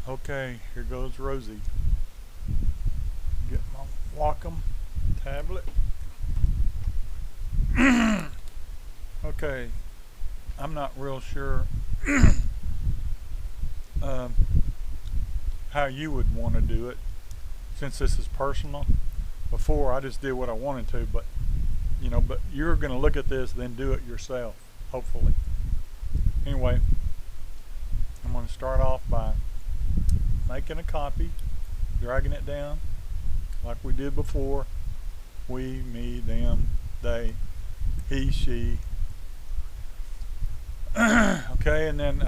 Okay, here goes Rosie. Get my Wacom tablet. Okay, I'm not real sure um, how you would want to do it since this is personal. Before I just did what I wanted to, but but you're going to look at this, then do it yourself, hopefully. Anyway, I'm going to start off by making a copy, dragging it down like we did before. We, me, them, they, he, she. Okay, and then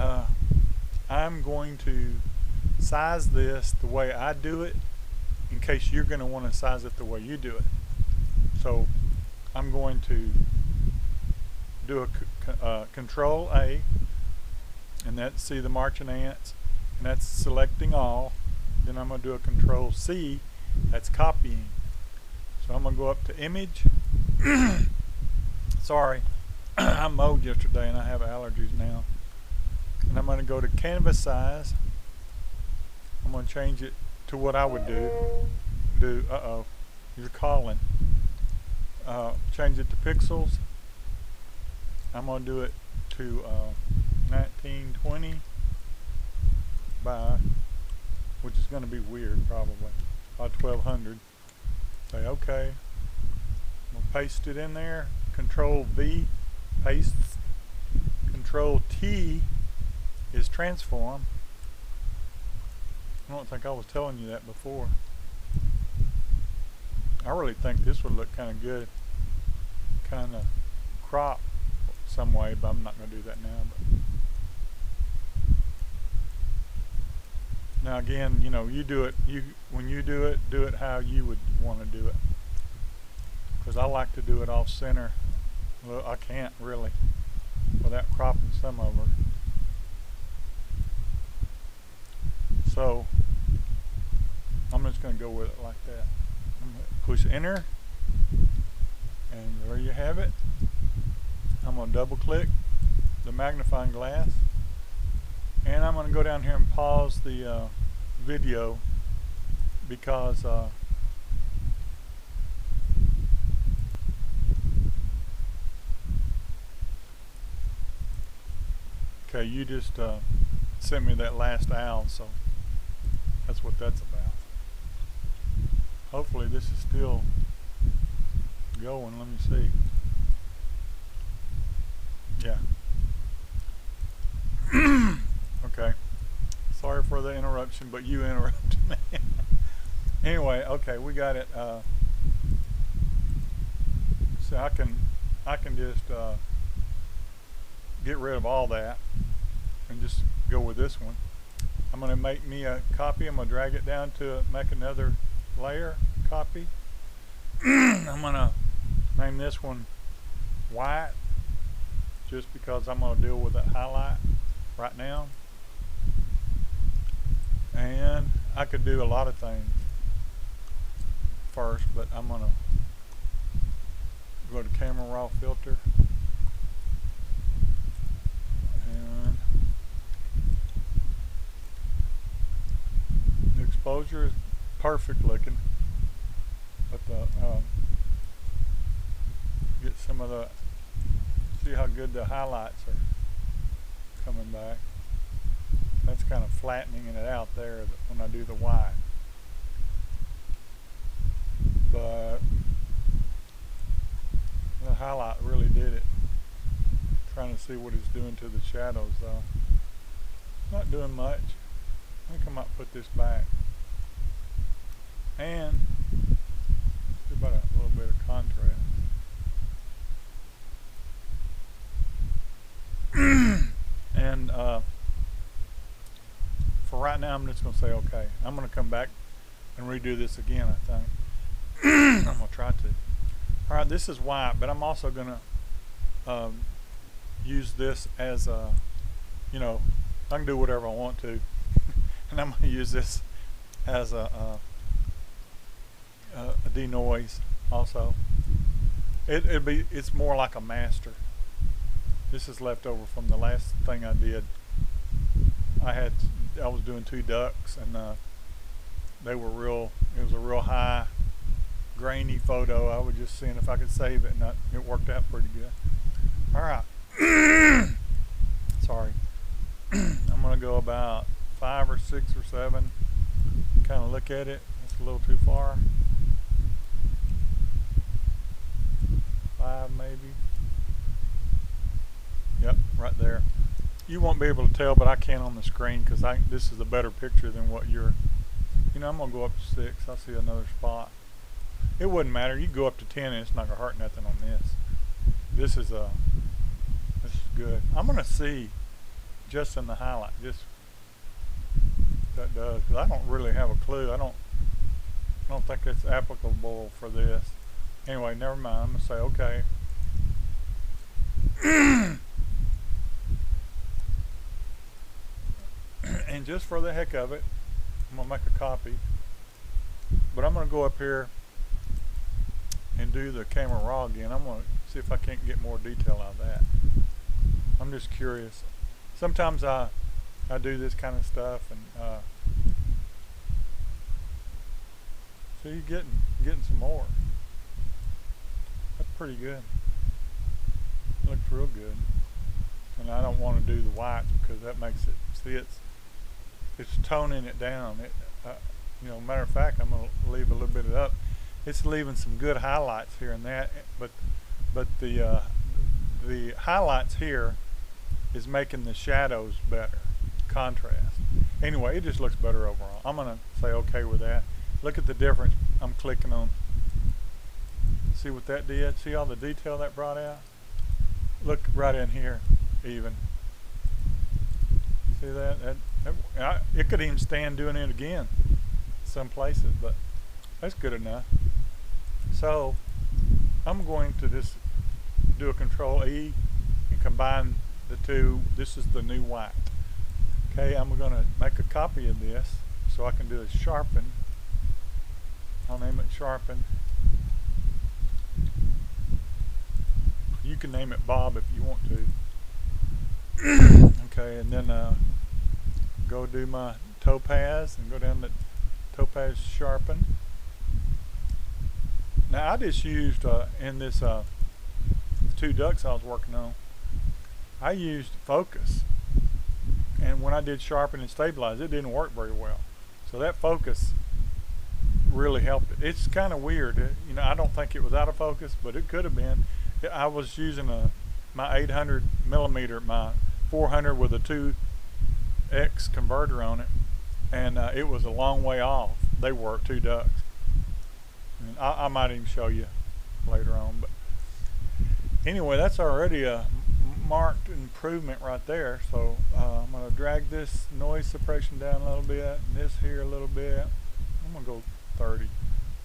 I'm going to size this the way I do it in case you're going to want to size it the way you do it. So I'm going to do a Control A, and that's see the marching ants, and that's selecting all. Then I'm going to do a Control C, that's copying. So I'm going to go up to Image. Sorry, I mowed yesterday and I have allergies now. And I'm going to go to Canvas Size. I'm going to change it to what I would do. You're calling. Change it to pixels. I'm going to do it to 1920 by, which is going to be weird probably, by 1200. Say OK. I'm going to paste it in there. Control V, paste. Control T is transform. I don't think I was telling you that before. I really think this would look kind of good, kind of crop some way, but I'm not going to do that now. But now again, you do it. When you do it how you would want to do it. Because I like to do it off center. Well, I can't really without cropping some of her. So I'm just going to go with it like that. I'm going to push enter, and there you have it. I'm going to double click the magnifying glass, and I'm going to go down here and pause the video because okay, you just sent me that last owl, so that's what that's about. Hopefully this is still going. Let me see. Yeah. Okay. Sorry for the interruption, but you interrupted me. Anyway, okay, we got it. So I can just get rid of all that and just go with this one. I'm going to make me a copy. I'm going to drag it down to make another layer copy. I'm going to name this one white just because I'm going to deal with that highlight right now. And I could do a lot of things first, but I'm going to go to Camera Raw Filter. And the exposure is perfect looking, but get some of the, see how good the highlights are coming back. That's kind of flattening it out there when I do the white, but the highlight really did it. Trying to see what it's doing to the shadows though. Not doing much. I think I might put this back and see about a little bit of contrast. And for right now I'm just going to say okay. I'm going to come back and redo this again, I think. I'm going to try to. Alright, this is white, but I'm also going to use this as a, I can do whatever I want to. And I'm going to use this as a denoise also. It's more like a master. This is left over from the last thing I did. I had I was doing 2 ducks, and they were real. It was a real high, grainy photo. I was just seeing if I could save it, and it worked out pretty good. All right. Sorry. I'm gonna go about 5 or 6 or 7. Kind of look at it. It's a little too far. 5 maybe. Yep, right there. You won't be able to tell, but I can on the screen because this is a better picture than what you're. I'm gonna go up to 6. I see another spot. It wouldn't matter. You go up to 10, and it's not gonna hurt nothing on this. This is good. I'm gonna see just in the highlight. Just that does, because I don't really have a clue. I don't think it's applicable for this. Anyway, never mind. I'm gonna say okay. And just for the heck of it, I'm gonna make a copy. But I'm gonna go up here and do the camera raw again. I'm gonna see if I can't get more detail out of that. I'm just curious. Sometimes I do this kind of stuff, and so you're getting some more. That's pretty good. Looks real good. And I don't want to do the white because that makes it, see, it's toning it down. Matter of fact, I'm going to leave a little bit of it up. It's leaving some good highlights here and that, but the highlights here is making the shadows better, contrast. Anyway, it just looks better overall. I'm going to say okay with that. Look at the difference. I'm clicking on. See what that did? See all the detail that brought out? Look right in here, even. See that? It could even stand doing it again some places, but that's good enough. So I'm going to just do a Control E and combine the two. This is the new white. Okay, I'm going to make a copy of this so I can do a sharpen. I'll name it sharpen. You can name it Bob if you want to. Okay, and then go do my topaz and go down to topaz sharpen. Now I just used in this 2 ducks I was working on, I used focus, and when I did sharpen and stabilize, it didn't work very well. So that focus really helped it. It's kind of weird. I don't think it was out of focus, but it could have been. I was using my 800 millimeter, my 400 with a 2x converter on it, and it was a long way off. They were 2 ducks. And I might even show you later on. But anyway, that's already a marked improvement right there. So I'm going to drag this noise suppression down a little bit, and this here a little bit. I'm going to go 30.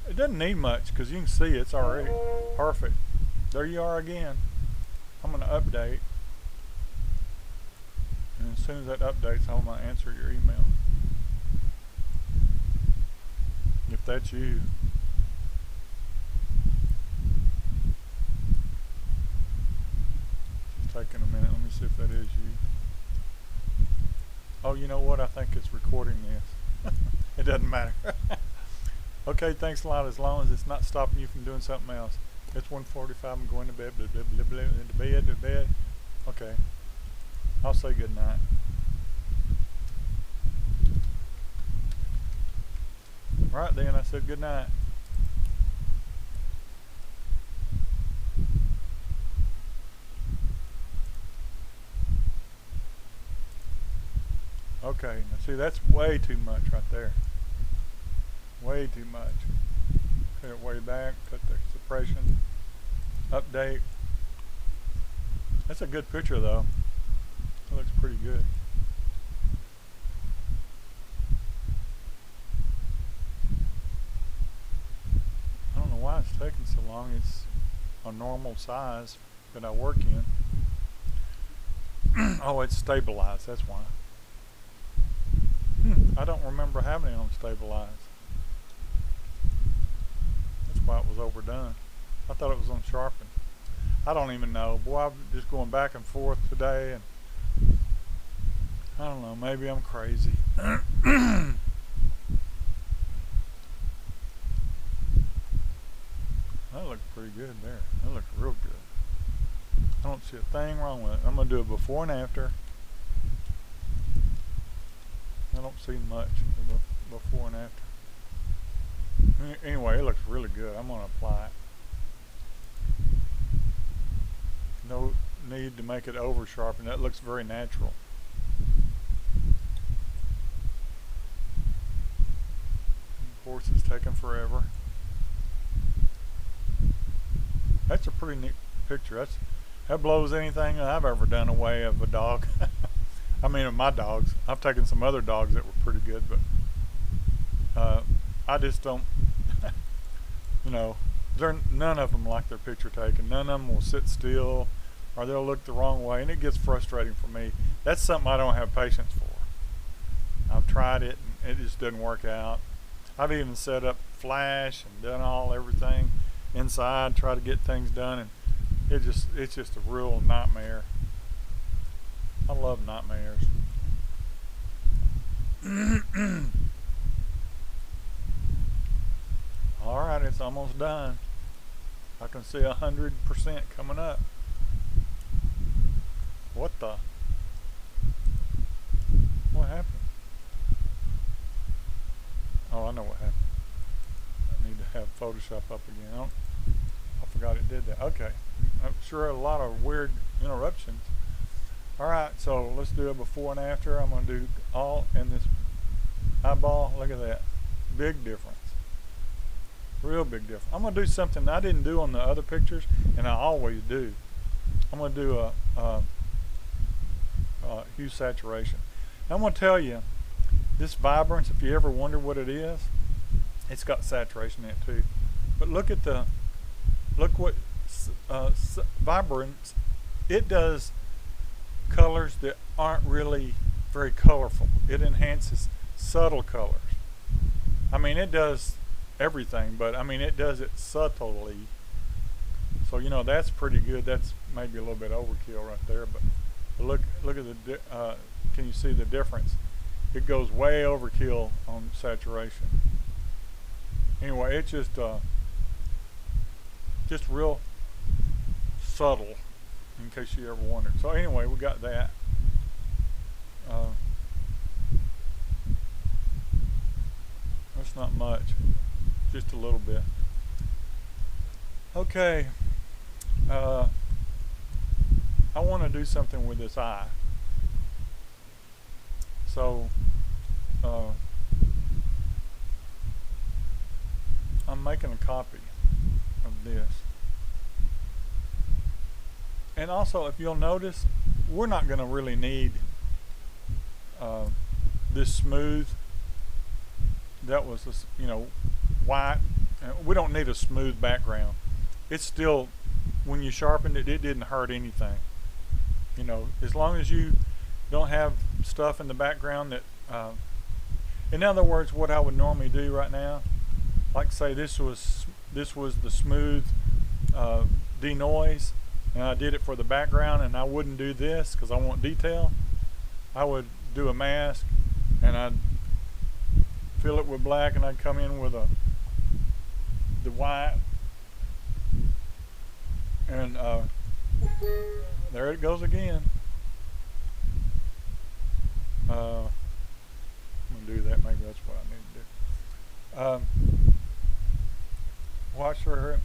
It doesn't need much because you can see it's already perfect. There you are again. I'm going to update, and as soon as that updates, I'm going to answer your email. If that's you. Just taking a minute. Let me see if that is you. Oh, you know what? I think it's recording this. It doesn't matter. Okay, thanks a lot. As long as it's not stopping you from doing something else. It's 1:45. I'm going to bed. Blah, blah, blah, blah, to bed. Okay. I'll say good night. Right then, I said good night. Okay, now see, that's way too much right there. Way too much. Cut it way back, cut the suppression, update. That's a good picture though. It looks pretty good. I don't know why it's taking so long. It's a normal size that I work in. Oh, it's stabilized, that's why. I don't remember having it on stabilized. That's why it was overdone. I thought it was on sharpen. I don't even know. Boy, I'm just going back and forth today, and I don't know, maybe I'm crazy. That looks pretty good there. That looks real good. I don't see a thing wrong with it. I'm going to do it before and after. I don't see much before and after. Anyway, it looks really good. I'm going to apply it. No need to make it over sharp, and that looks very natural. Of course, it's taking forever. That's a pretty neat picture. That blows anything I've ever done away of a dog. I mean, of my dogs. I've taken some other dogs that were pretty good, but I just don't. You know, none of them like their picture taken. None of them will sit still, or they'll look the wrong way, and it gets frustrating for me. That's something I don't have patience for. I've tried it, and it just doesn't work out. I've even set up flash and done everything inside, try to get things done, and it's just a real nightmare. I love nightmares. Alright, it's almost done. I can see 100% coming up. What the? What happened? Oh, I know what happened. I need to have Photoshop up again. I forgot it did that. Okay. I'm sure a lot of weird interruptions. Alright, so let's do a before and after. I'm going to do all in this eyeball. Look at that. Big difference. Real big difference. I'm going to do something I didn't do on the other pictures, and I always do. I'm going to do a hue saturation. Now, I'm going to tell you, this vibrance, if you ever wonder what it is, it's got saturation in it too. But look what vibrance, it does colors that aren't really very colorful. It enhances subtle colors. I mean, it does everything, but I mean, it does it subtly. So, you know, that's pretty good. That's maybe a little bit overkill right there, but look at the, can you see the difference? It goes way overkill on saturation. Anyway, it's just real subtle, in case you ever wondered. So anyway, we got that. That's not much, just a little bit. Okay, I want to do something with this eye. So I'm making a copy of this. And also, if you'll notice, we're not going to really need this smooth. That was, white. We don't need a smooth background. It's still, when you sharpened it, it didn't hurt anything. You know, as long as you don't have stuff in the background that, in other words, what I would normally do right now, like say this was the smooth denoise, and I did it for the background, and I wouldn't do this because I want detail. I would do a mask, and I'd fill it with black, and I'd come in with the white, and there it goes again. I'm gonna do that. Maybe that's what I need to do. Watch her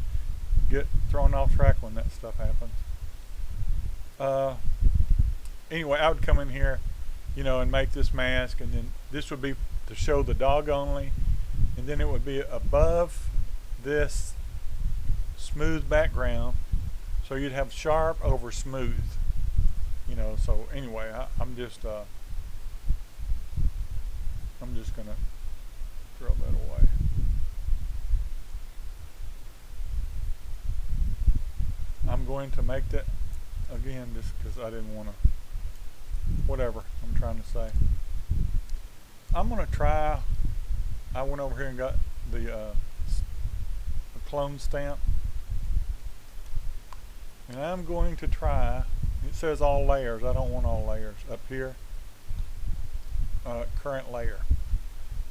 get thrown off track when that stuff happens. Anyway, I would come in here, and make this mask, and then this would be to show the dog only, and then it would be above this smooth background, so you'd have sharp over smooth. So anyway, I'm just gonna throw that away. I'm going to make that again just because I didn't want to, whatever I'm trying to say. I'm going to try, I went over here and got the clone stamp, and I'm going to try, it says all layers, I don't want all layers up here, current layer.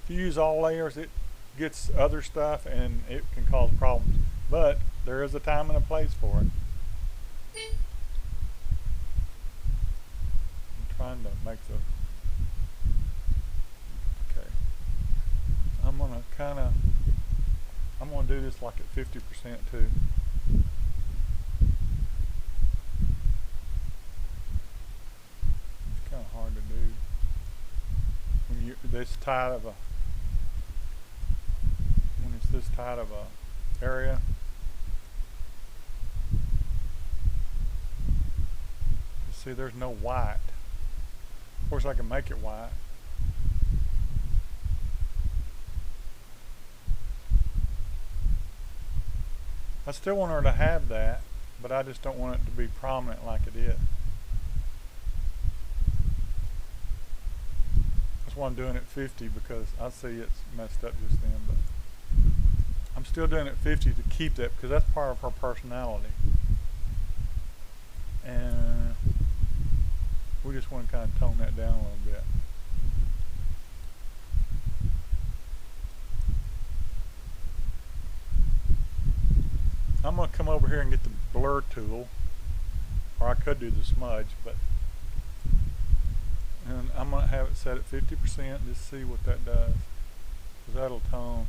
If you use all layers, it gets other stuff and it can cause problems. But there is a time and a place for it. I'm trying to make the... Okay. I'm going to do this like at 50% too. It's kind of hard to do when you're this tight of a... when it's this tight of a area. You see, there's no white. Of course, I can make it white. I still want her to have that, but I just don't want it to be prominent like it is. That's why I'm doing it 50, because I see it's messed up just then, but I'm still doing it 50 to keep that, because that's part of her personality. And we just want to kind of tone that down a little bit. I'm going to come over here and get the blur tool, or I could do the smudge, but and I'm going to have it set at 50%, just see what that does, because that'll tone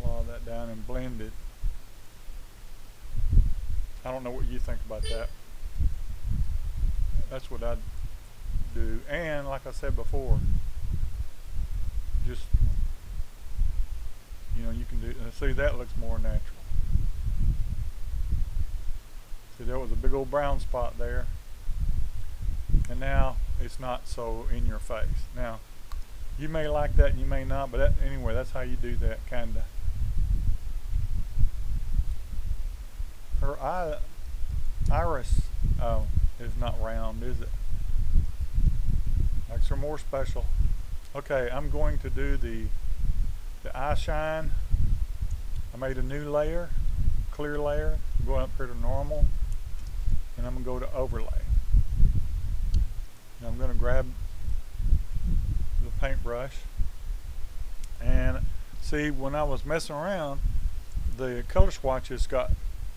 a lot of that down and blend it. I don't know what you think about that. That's what I'd do. And like I said before, just, you know, you can do, see, that looks more natural. See, there was a big old brown spot there, and now it's not so in your face. Now, you may like that and you may not, but that, anyway, that's how you do that, kinda. Her iris is not round, is it? Makes her more special. Okay, I'm going to do the eye shine. I made a new layer, clear layer. I'm going up here to normal, and I'm going to go to overlay. And I'm going to grab the paintbrush, and see, when I was messing around, the color swatches got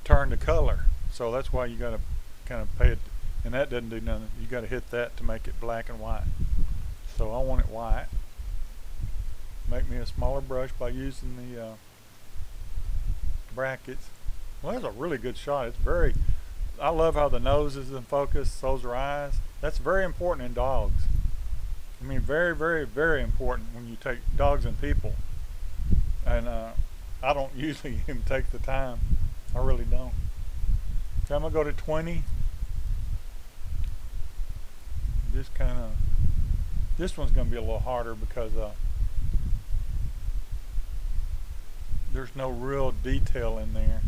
turned to color, so that's why you got to kind of pay it, and that doesn't do nothing. You got to hit that to make it black and white. So I want it white. Make me a smaller brush by using the brackets. Well, that's a really good shot. It's very, I love how the nose is in focus, so's her eyes. That's very important in dogs. I mean, very, very, very important when you take dogs and people. And I don't usually even take the time. I really don't. So I'm gonna go to 20. Just kind of, this one's gonna be a little harder because there's no real detail in there.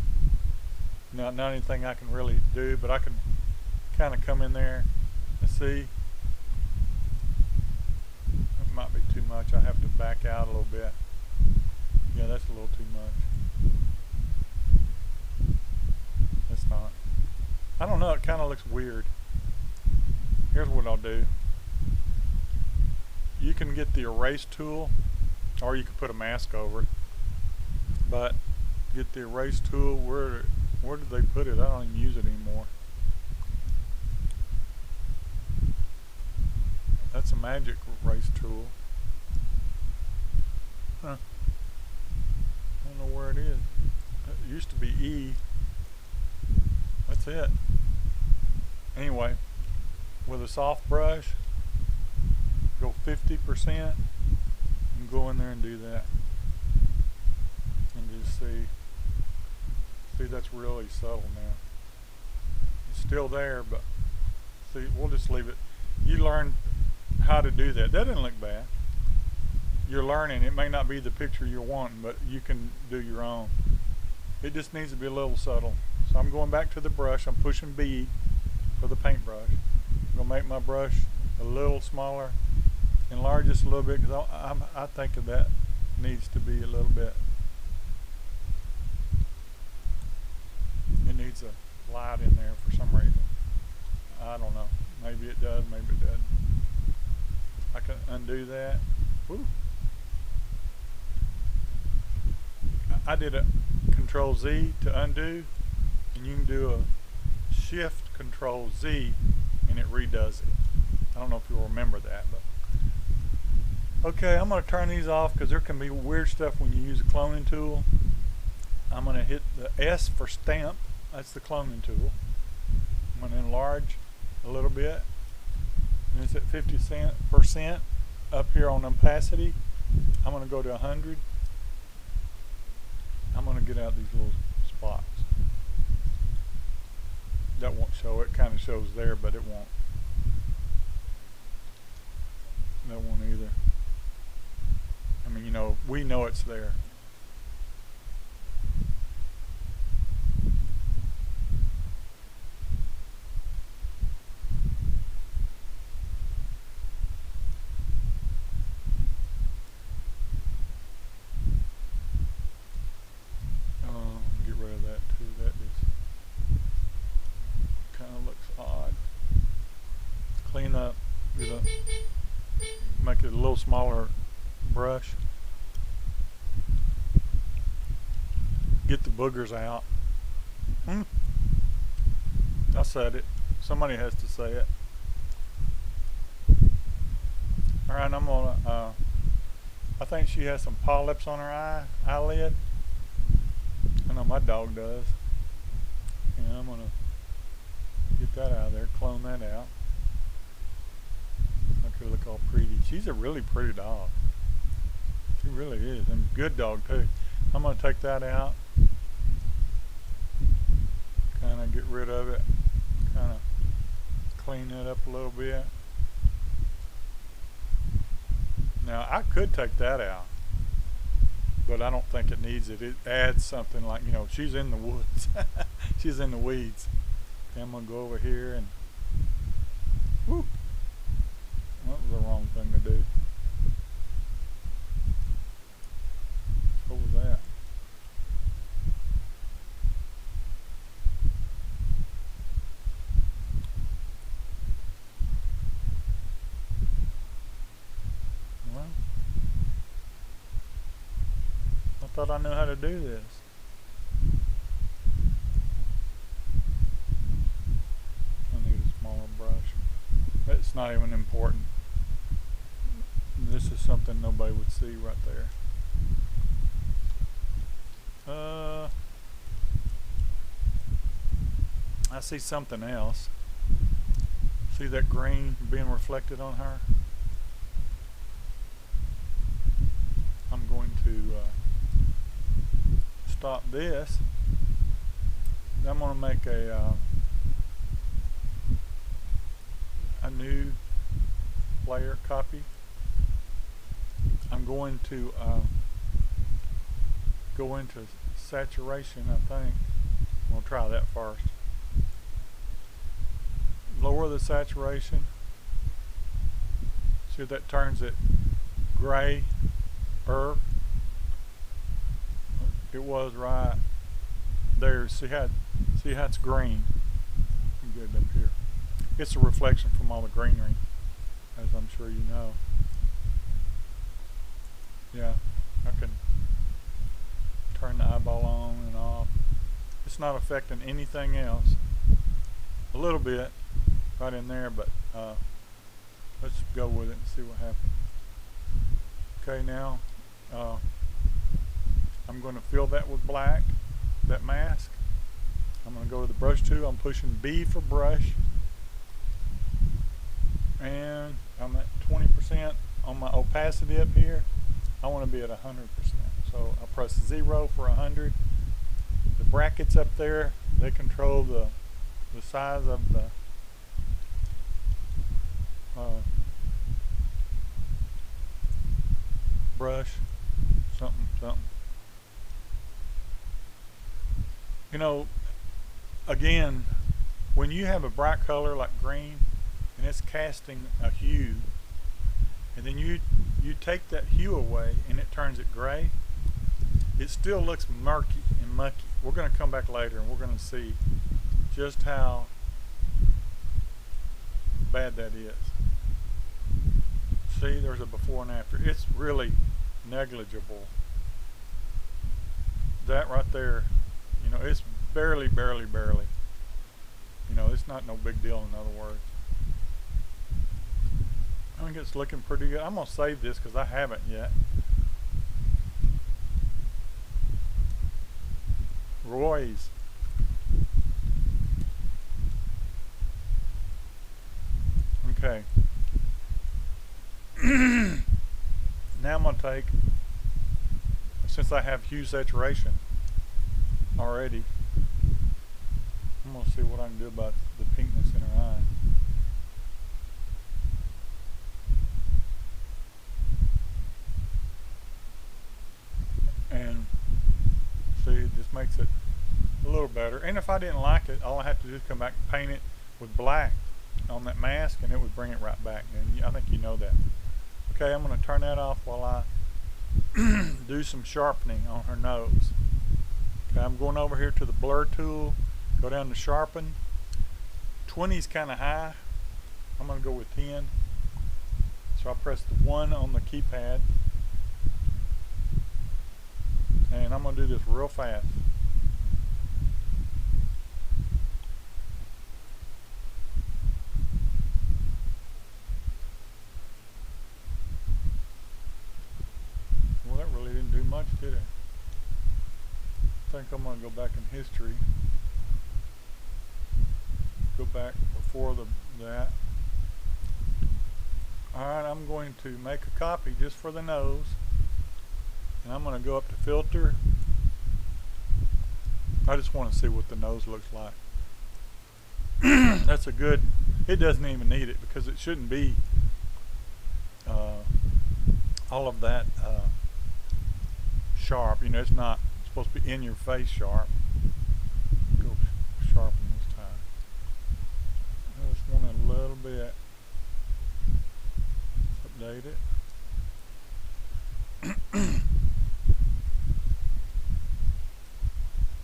Not anything I can really do, but I can kind of come in there and see. It might be too much. I have to back out a little bit. Yeah, that's a little too much. It's not. I don't know, it kind of looks weird. Here's what I'll do. You can get the erase tool, or you can put a mask over it. But get the erase tool, where did they put it? I don't even use it anymore. That's a magic erase tool. Huh. I don't know where it is. It used to be E. That's it. Anyway, with a soft brush, go 50% and go in there and do that. And just see that's really subtle now. It's still there, but see, we'll just leave it. You learn how to do that. That didn't look bad. You're learning. It may not be the picture you're wanting, but you can do your own. It just needs to be a little subtle. So I'm going back to the brush. I'm pushing B for the paintbrush. I'm going to make my brush a little smaller, enlarge this a little bit, because I think that needs to be a little bit. It needs a light in there for some reason. I don't know. Maybe it does, maybe it doesn't. I can undo that. Woo. I did a Control Z to undo, and you can do a Shift Control Z and it redoes it. I don't know if you'll remember that, but okay, I'm going to turn these off because there can be weird stuff when you use a cloning tool. I'm going to hit the S for stamp. That's the cloning tool. I'm going to enlarge a little bit, and it's at 50% up here on opacity. I'm going to go to 100. I'm going to get out these little spots. That won't show. It kind of shows there, but it won't. That won't either. I mean, you know, we know it's there. Get rid of that too. That just kind of looks odd. Clean up. Make it a little smaller brush. Get the boogers out. I said it. Somebody has to say it. Alright, I'm gonna I think she has some polyps on her eyelid. I know my dog does. And I'm gonna get that out of there, clone that out. Make her look all pretty. She's a really pretty dog. She really is, and good dog too. I'm gonna take that out. Kind of get rid of it. Kind of clean it up a little bit. Now I could take that out, but I don't think it needs it. It adds something like, you know, she's in the woods. She's in the weeds. Okay, I'm gonna go over here and whoop. That was the wrong thing to do. What was that? Well, I thought I knew how to do this. I need a smaller brush. It's not even important. This is something nobody would see right there. I see something else. See that green being reflected on her? I'm going to stop this. I'm going to make a new layer copy. I'm going to go into saturation, I think. We'll try that first. Lower the saturation. See if that turns it gray. It was right there. See how it's green. Get it up here. It's a reflection from all the greenery, as I'm sure you know. Yeah, I can turn the eyeball on and off. It's not affecting anything else. A little bit right in there, but let's go with it and see what happens. Okay, now I'm going to fill that with black, that mask. I'm going to go to the brush tool. I'm pushing B for brush, and I'm at 20% on my opacity up here. I want to be at 100%, so I'll press 0 for 100. The brackets up there, they control the size of the brush, something. You know, again, when you have a bright color like green and it's casting a hue, and then you take that hue away and it turns it gray, it still looks murky and mucky. We're going to come back later and we're going to see just how bad that is. See, there's a before and after. It's really negligible. That right there, you know, it's barely. You know, it's not no big deal, in other words. I think it's looking pretty good. I'm going to save this because I haven't yet. Roy's. Okay. Now I'm going to take, since I have hue saturation already, I'm going to see what I can do about the pinkness in her eye. And see, it just makes it a little better. And if I didn't like it, all I have to do is come back and paint it with black on that mask, and it would bring it right back. And I think you know that. Okay, I'm going to turn that off while I do some sharpening on her nose. Okay, I'm going over here to the blur tool, go down to sharpen. 20 is kind of high. I'm going to go with 10. So I press the 1 on the keypad, and I'm going to do this real fast. Well, that really didn't do much, did it? I think I'm going to go back in history. Go back before that. Alright, I'm going to make a copy just for the nose. And I'm going to go up to filter. I just want to see what the nose looks like. That's a good, it doesn't even need it because it shouldn't be all of that sharp. You know, it's not supposed to be in your face sharp. Go sharpen this time. I just want it a little bit. Update it.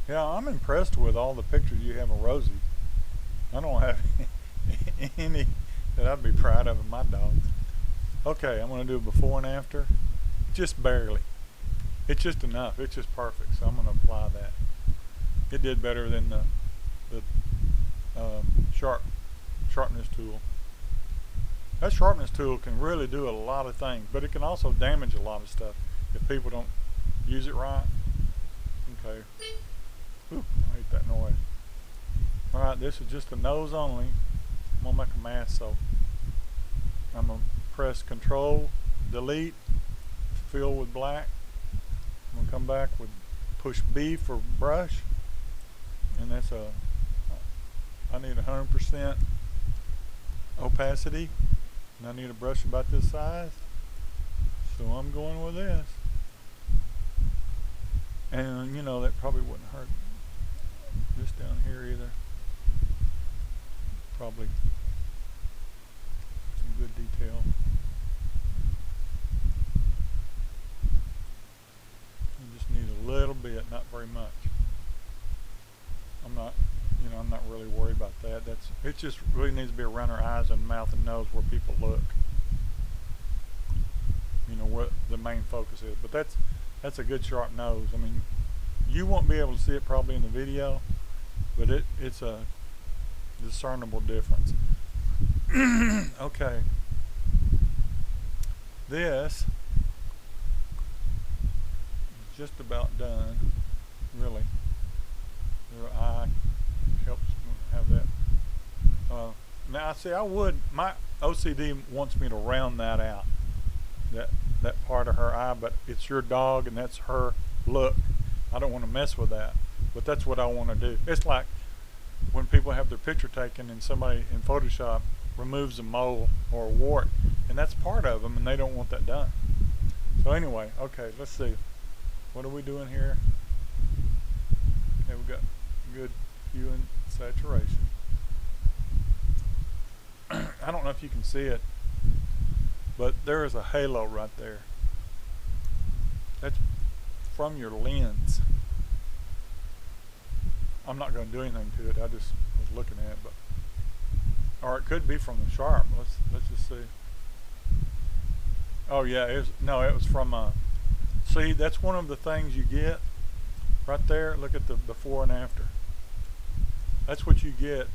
Yeah, I'm impressed with all the pictures you have of Rosie. I don't have any that I'd be proud of in my dogs. Okay, I'm going to do a before and after. Just barely. It's just enough. It's just perfect. So I'm going to apply that. It did better than the sharpness tool. That sharpness tool can really do a lot of things, but it can also damage a lot of stuff if people don't use it right. Okay. Ooh, I hate that noise. Alright, this is just the nose only. I'm going to make a mask, so I'm going to press Control, Delete, fill with black. I'm going to come back with push B for brush, and that's I need 100% opacity, and I need a brush about this size, so I'm going with this. And you know, that probably wouldn't hurt this down here either. Probably some good detail. You just need a little bit, not very much. I'm not really worried about that. It just really needs to be around her eyes and mouth and nose where people look. You know, what the main focus is. But that's a good sharp nose. I mean, you won't be able to see it probably in the video, but it's a discernible difference. Okay. This is just about done, really. Your eye helps have that. Now, see, my OCD wants me to round that out, that part of her eye, but it's your dog and that's her look. I don't want to mess with that, but that's what I want to do. It's like when people have their picture taken and somebody in Photoshop removes a mole or a wart, and that's part of them, and they don't want that done. So anyway, okay, let's see. What are we doing here? Okay, we've got good hue and saturation. I don't know if you can see it, but there is a halo right there. That's from your lens. I'm not going to do anything to it. I just was looking at it, but or it could be from the sharp. Let's just see. Oh yeah, no, it was from see, that's one of the things you get right there. Look at the before and after. That's what you get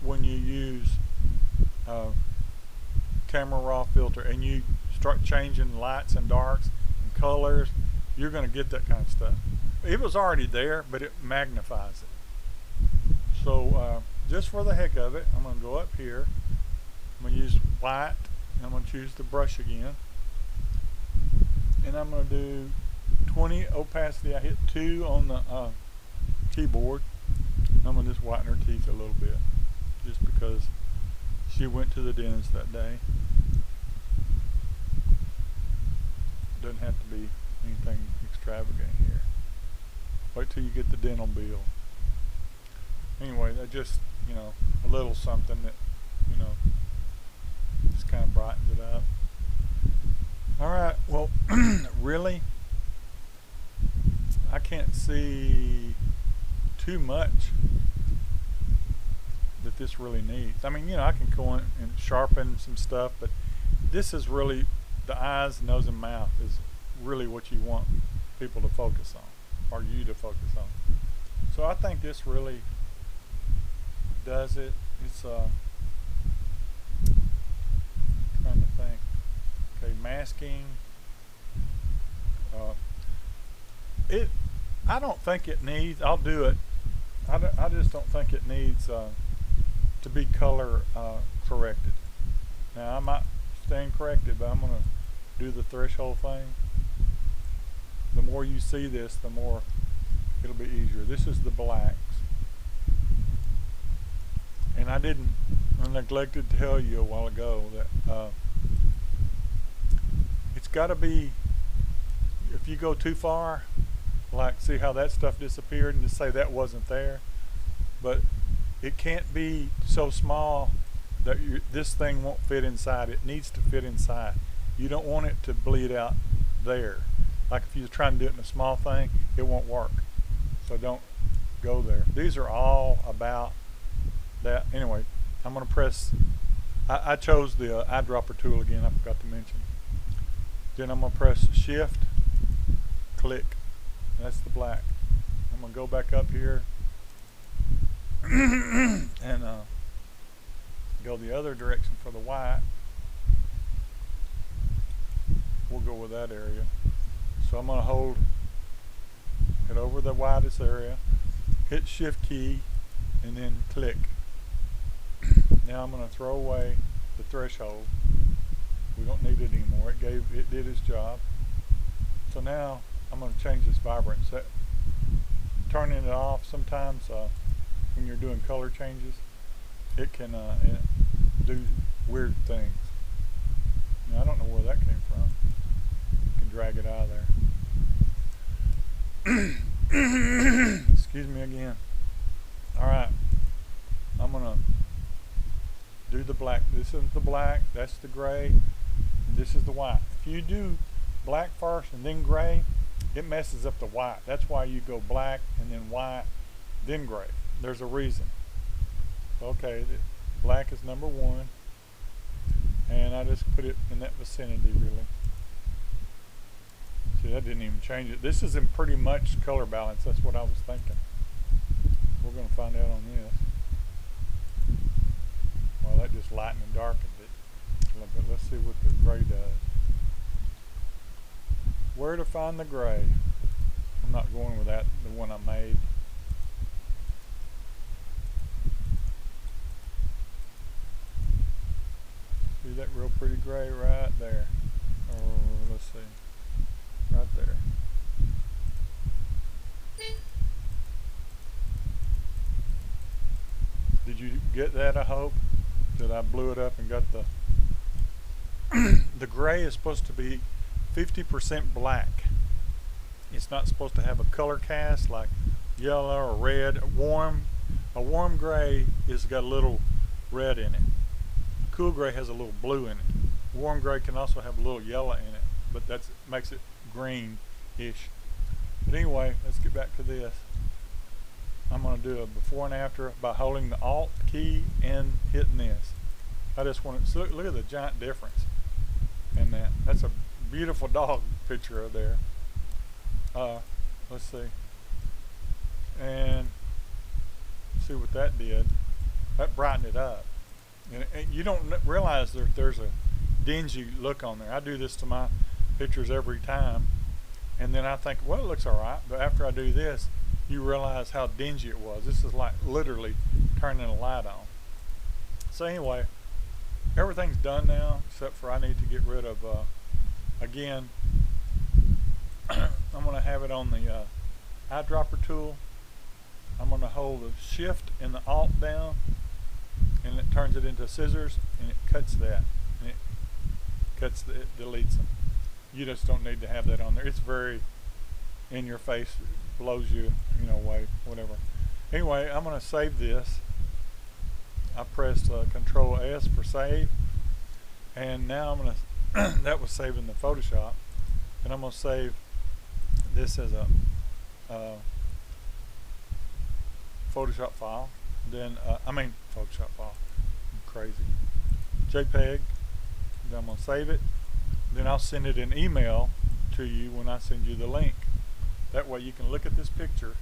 when you use uh, camera raw filter and you start changing lights and darks and colors. You're going to get that kind of stuff. It was already there, but it magnifies it. So just for the heck of it, I'm going to go up here. I'm going to use white, and I'm going to choose the brush again, and I'm going to do 20 opacity. I hit 2 on the keyboard. I'm going to just whiten her teeth a little bit, just because she went to the dentist that day. Doesn't have to be anything extravagant here. Wait till you get the dental bill. Anyway, that just, a little something that, just kind of brightens it up. Alright, well, really, I can't see too much that this really needs. I mean, I can go in and sharpen some stuff, but this is really, the eyes, nose, and mouth is really what you want people to focus on, or you to focus on. So I think this really does it. It's trying to think. Okay, masking. I don't think it needs. I'll do it. I just don't think it needs to be color corrected. Now I might stand corrected, but I'm gonna do the threshold thing. The more you see this, the more it'll be easier. This is the blacks. And I neglected to tell you a while ago that it's got to be, if you go too far, like see how that stuff disappeared and just say that wasn't there, but it can't be so small that this thing won't fit inside. It needs to fit inside. You don't want it to bleed out there. Like if you're trying to do it in a small thing, it won't work. So don't go there. These are all about that. Anyway, I'm going to press, I chose the eyedropper tool again, I forgot to mention. Then I'm going to press shift, click. That's the black. I'm going to go back up here and go the other direction for the white. We'll go with that area. So I'm going to hold it over the widest area, hit shift key, and then click. Now I'm going to throw away the threshold. We don't need it anymore. It did its job. So now I'm going to change this vibrance. Turning it off sometimes when you're doing color changes, it can do weird things. Now I don't know where that came from. You can drag it out of there. Excuse me again. Alright, I'm going to do the black. This is the black, that's the gray, and this is the white. If you do black first and then gray, it messes up the white. That's why you go black and then white, then gray. There's a reason. Okay, black is number 1, and I just put it in that vicinity really. See, that didn't even change it. This is in pretty much color balance. That's what I was thinking. We're going to find out on this. Well, that just lightened and darkened it a little bit. Let's see what the gray does. Where to find the gray? I'm not going with that, the one I made. See that real pretty gray right there? Or let's see, right there. Did you get that, I hope? That I blew it up and got the the gray is supposed to be 50% black. It's not supposed to have a color cast like yellow or red. A warm gray is got a little red in it. Cool gray has a little blue in it. Warm gray can also have a little yellow in it, but that makes it green-ish. But anyway, let's get back to this. I'm going to do a before and after by holding the Alt key and hitting this. I just want to look at the giant difference in that. That's a beautiful dog picture of there. Let's see. And see what that did. That brightened it up. And you don't realize there's a dingy look on there. I do this to my pictures every time. And then I think, well, it looks all right. But after I do this, you realize how dingy it was. This is like literally turning a light on. So anyway, everything's done now, except for I need to get rid of, again, I'm going to have it on the eyedropper tool. I'm going to hold the shift and the alt down, and it turns it into scissors, and it cuts that. And it deletes them. You just don't need to have that on there. It's very in your face, blows you, away, whatever. Anyway, I'm going to save this. I pressed Control S for save, and now I'm going to, that was saving the Photoshop, and I'm going to save this as a Photoshop file. Then, Photoshop file. I'm crazy. JPEG. Then I'm going to save it. Then I'll send it an email to you when I send you the link. That way you can look at this picture.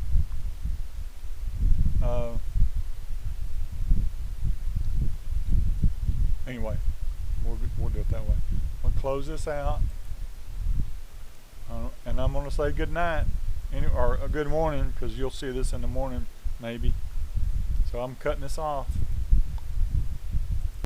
Anyway, we'll do it that way. I'm going to close this out. And I'm going to say good night. Or a good morning, because you'll see this in the morning maybe. So I'm cutting this off.